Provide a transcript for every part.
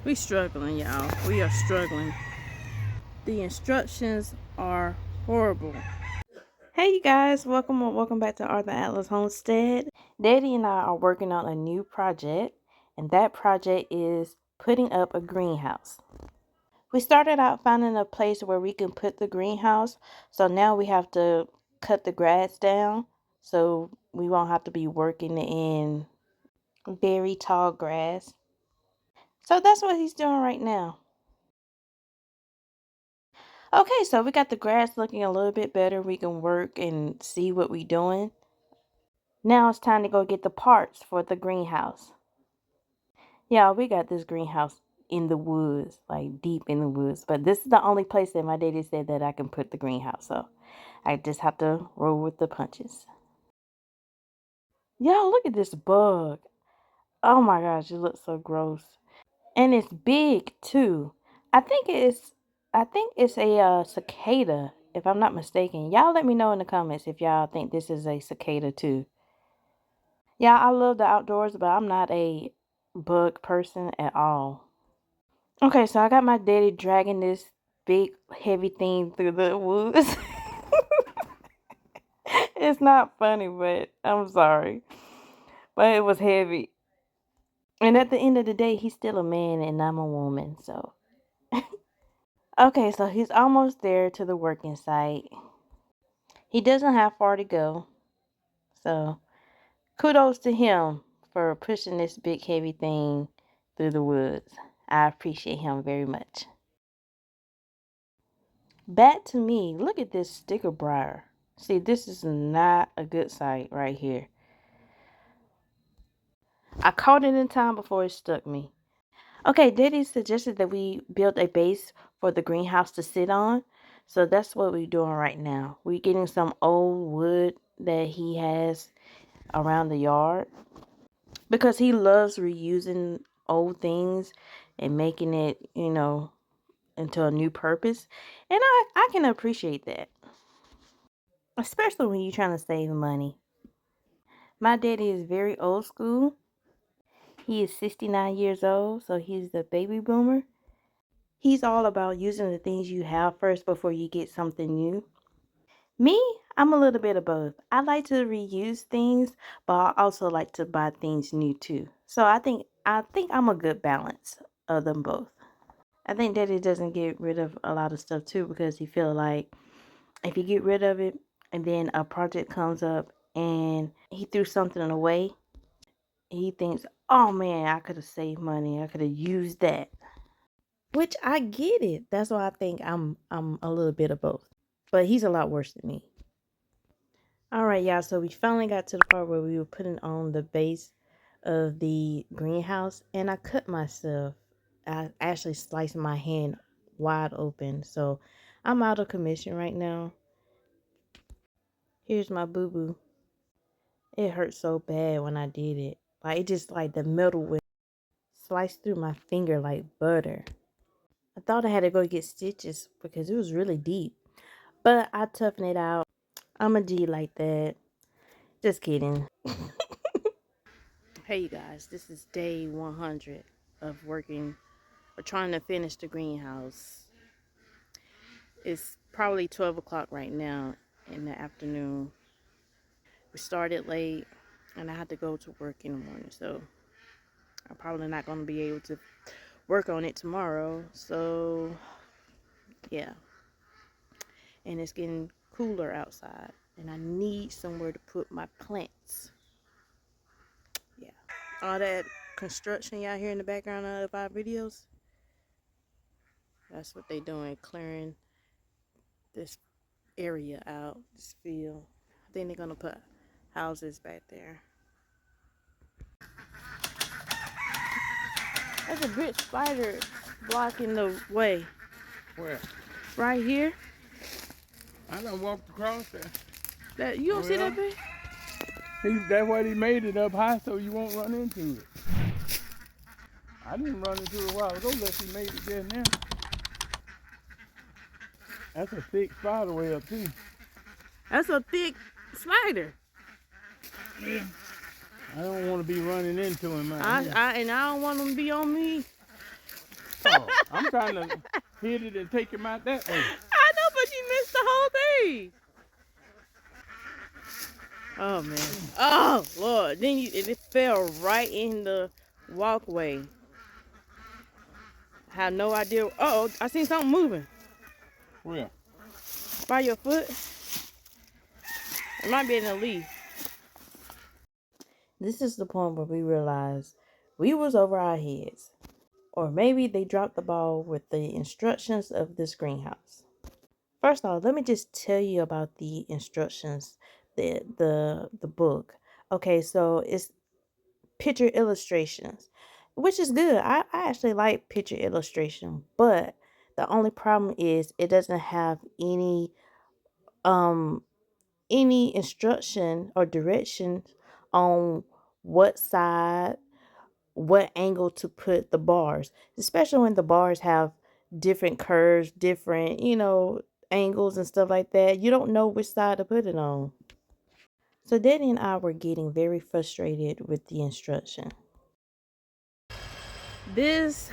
We struggling, y'all. We are struggling. The instructions are horrible. Hey you guys, welcome back to Arthur Atlas Homestead. Daddy and I are working on a new project, and that project is putting up a greenhouse. We started out finding a place where we can put the greenhouse, so now we have to cut the grass down so we won't have to be working in very tall grass. So that's what he's doing right now. Okay, so we got the grass looking a little bit better. We can work and see what we're doing. Now it's time to go get the parts for the greenhouse. Yeah, we got this greenhouse in the woods, like deep in the woods. But this is the only place that my daddy said that I can put the greenhouse. So I just have to roll with the punches. Y'all, look at this bug. Oh my gosh, it looks so gross. And it's big too. I think it's a cicada, if I'm not mistaken. Y'all let me know in the comments if y'all think this is a cicada too. Yeah, I love the outdoors, but I'm not a bug person at all. Okay, so I got my daddy dragging this big heavy thing through the woods. It's not funny, but I'm sorry. But it was heavy. And at the end of the day, he's still a man and I'm a woman, so. Okay, so he's almost there to the working site. He doesn't have far to go. So, kudos to him for pushing this big heavy thing through the woods. I appreciate him very much. Back to me. Look at this sticker briar. See, this is not a good site right here. I caught it in time before it stuck me. Okay, Daddy suggested that we build a base for the greenhouse to sit on. So that's what we're doing right now. We're getting some old wood that he has around the yard, because he loves reusing old things and making it, into a new purpose. And I can appreciate that, especially when you're trying to save money. My daddy is very old school. He is 69 years old, so he's the baby boomer. He's all about using the things you have first before you get something new. Me, I'm a little bit of both. I like to reuse things, but I also like to buy things new too. So I think I'm a good balance of them both. I think Daddy doesn't get rid of a lot of stuff too, because he feel like if you get rid of it and then a project comes up and he threw something away, he thinks, "Oh man, I could have saved money. I could have used that." Which I get it. That's why I think I'm a little bit of both. But he's a lot worse than me. All right, y'all. So we finally got to the part where we were putting on the base of the greenhouse, and I cut myself. I actually sliced my hand wide open. So I'm out of commission right now. Here's my boo-boo. It hurt so bad when I did it. Like, it just, like, the metal went sliced through my finger like butter. I thought I had to go get stitches because it was really deep. But I toughened it out. I'm a G like that. Just kidding. Hey you guys, this is day 100 of working or trying to finish the greenhouse. It's probably 12 o'clock right now in the afternoon. We started late and I had to go to work in the morning, so I'm probably not going to be able to work on it tomorrow. So yeah, and it's getting cooler outside and I need somewhere to put my plants. Yeah, all that construction y'all hear in the background of our videos, that's what they doing, clearing this area out, this field. I think they're gonna put houses back there. There's a big spider blocking the way. Where? Right here. I done walked across there. That you don't see that big? That's why he made it up high so you won't run into it. I didn't run into it a while ago unless he made it there now. That's a thick spider web too. That's a thick spider. Yeah. I don't want to be running into him. I don't want him to be on me. I'm trying to hit it and take him out that way. I know, but you missed the whole thing. Oh man. Oh Lord. Then it fell right in the walkway. I have no idea. Oh, I seen something moving. Where? By your foot. It might be in a leaf. This is the point where we realized we was over our heads. Or maybe they dropped the ball with the instructions of this greenhouse. First off, let me just tell you about the instructions, the book. Okay, so it's picture illustrations, which is good. I actually like picture illustration, but the only problem is it doesn't have um any instruction or direction on what side, what angle to put the bars, especially when the bars have different curves, different, angles and stuff like that. You don't know which side to put it on. So Daddy and I were getting very frustrated with the instruction. This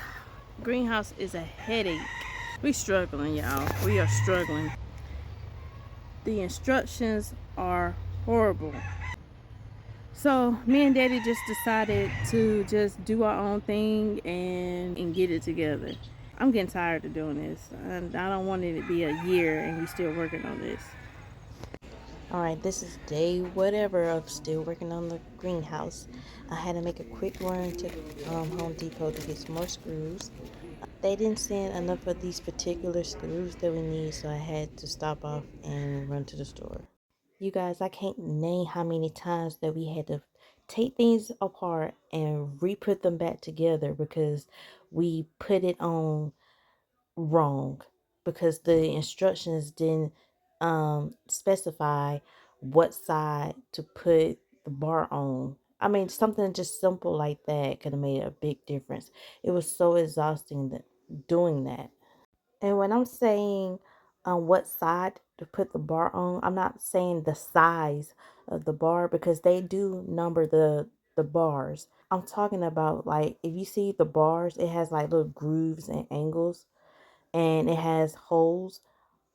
greenhouse is a headache. We struggling, y'all. We are struggling. The instructions are horrible. So me and Daddy just decided to just do our own thing and get it together. I'm getting tired of doing this. And I don't want it to be a year and we still working on this. Alright, this is day whatever of still working on the greenhouse. I had to make a quick run to Home Depot to get some more screws. They didn't send enough of these particular screws that we need, so I had to stop off and run to the store. You guys, I can't name how many times that we had to take things apart and re-put them back together because we put it on wrong, because the instructions didn't specify what side to put the bar on. I mean, something just simple like that could have made a big difference. It was so exhausting doing that. And when I'm saying what side to put the bar on, I'm not saying the size of the bar because they do number the bars. I'm talking about, like, if you see the bars, it has like little grooves and angles, and it has holes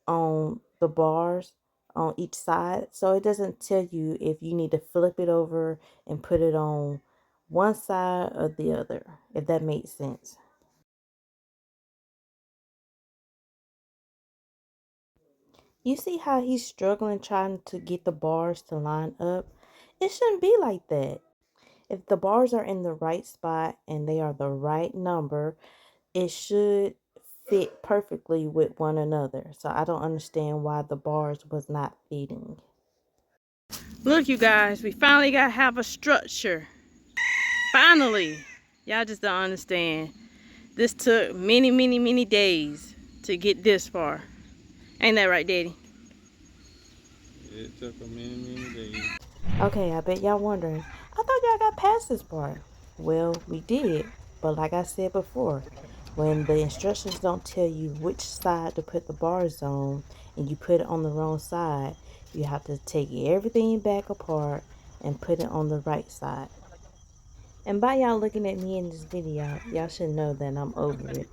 on the bars on each side. So it doesn't tell you if you need to flip it over and put it on one side or the other, if that makes sense. You see how he's struggling trying to get the bars to line up? It shouldn't be like that. If the bars are in the right spot and they are the right number, it should fit perfectly with one another. So I don't understand why the bars was not fitting. Look, you guys, we finally got to have a structure. Finally. Y'all just don't understand. This took many, many, many days to get this far. Ain't that right, Daddy? It took a many days. Okay, I bet y'all wondering, I thought y'all got past this part. Well, we did, but like I said before, when the instructions don't tell you which side to put the bars on and you put it on the wrong side, you have to take everything back apart and put it on the right side. And by y'all looking at me in this video, y'all should know that I'm over it.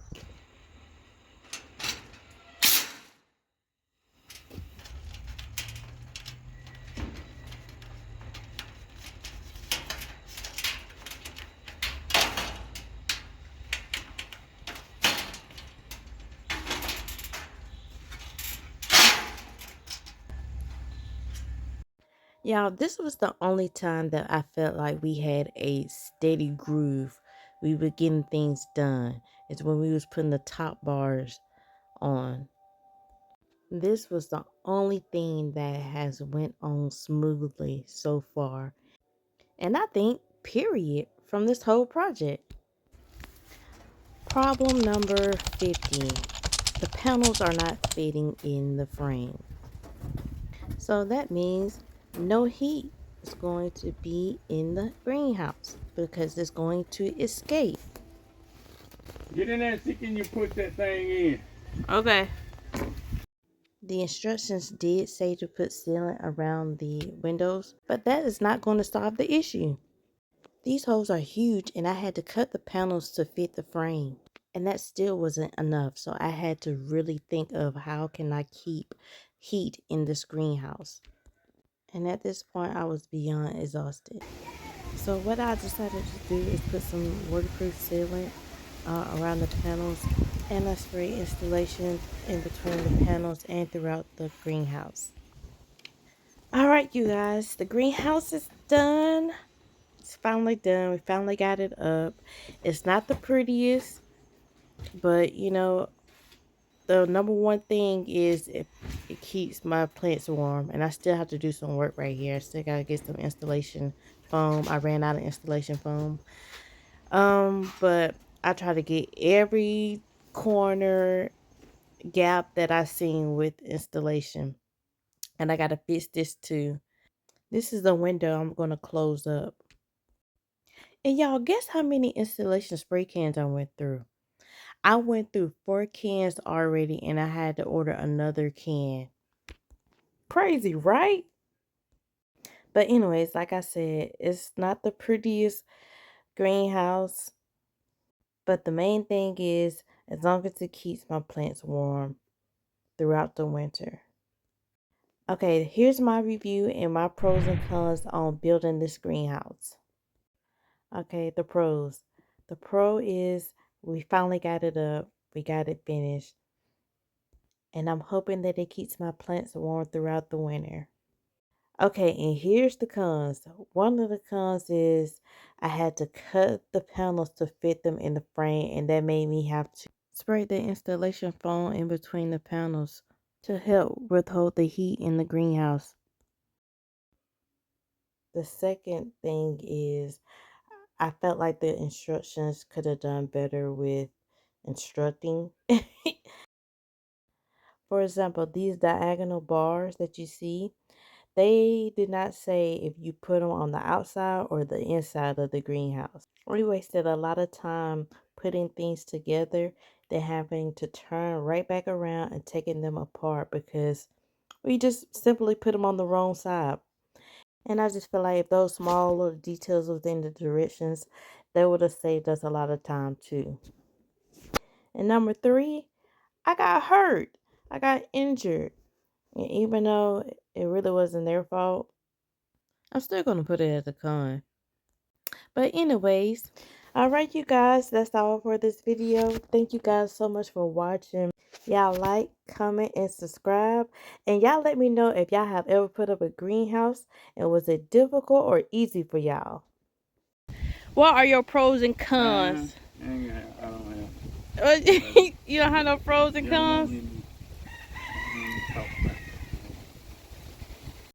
Y'all, this was the only time that I felt like we had a steady groove. We were getting things done. It's when we was putting the top bars on. This was the only thing that has went on smoothly so far. And I think, period, from this whole project. Problem number 50. The panels are not fitting in the frame. So that means no heat is going to be in the greenhouse because it's going to escape. Get in there and see can you put that thing in. Okay. The instructions did say to put sealant around the windows, but that is not going to solve the issue. These holes are huge and I had to cut the panels to fit the frame. and that still wasn't enough. So I had to really think of how can I keep heat in this greenhouse. And at this point, I was beyond exhausted. So what I decided to do is put some waterproof sealant around the panels, and I spray installation in between the panels and throughout the greenhouse. All right, you guys, the greenhouse is done. It's finally done. We finally got it up. It's not the prettiest, but you know, the number one thing is it keeps my plants warm, and I still have to do some work right here. I still gotta get some installation foam. I ran out of installation foam. But I try to get every corner gap that I seen with installation, and I gotta fix this too. This is the window I'm gonna close up. And y'all, guess how many installation spray cans I went through? I went through 4 cans already, and I had to order another can. Crazy, right? But anyways, like I said, it's not the prettiest greenhouse, but the main thing is as long as it keeps my plants warm throughout the winter. Okay, here's my review and my pros and cons on building this greenhouse. Okay, the pros. The pro is we finally got it up. We got it finished. And I'm hoping that it keeps my plants warm throughout the winter. Okay, and here's the cons. One of the cons is I had to cut the panels to fit them in the frame, and that made me have to spray the installation foam in between the panels to help withhold the heat in the greenhouse. The second thing is I felt like the instructions could have done better with instructing. For example, these diagonal bars that you see, they did not say if you put them on the outside or the inside of the greenhouse. We wasted a lot of time putting things together, then having to turn right back around and taking them apart because we just simply put them on the wrong side. And I just feel like if those small little details within the directions, that would have saved us a lot of time too. And number 3, I got hurt. I got injured. And even though it really wasn't their fault, I'm still going to put it as a con. But anyways, all right, you guys, that's all for this video. Thank you guys so much for watching. Y'all like, comment, and subscribe. And y'all let me know if y'all have ever put up a greenhouse and was it difficult or easy for y'all. What are your pros and cons? I don't have. You don't have no pros and cons? Talk about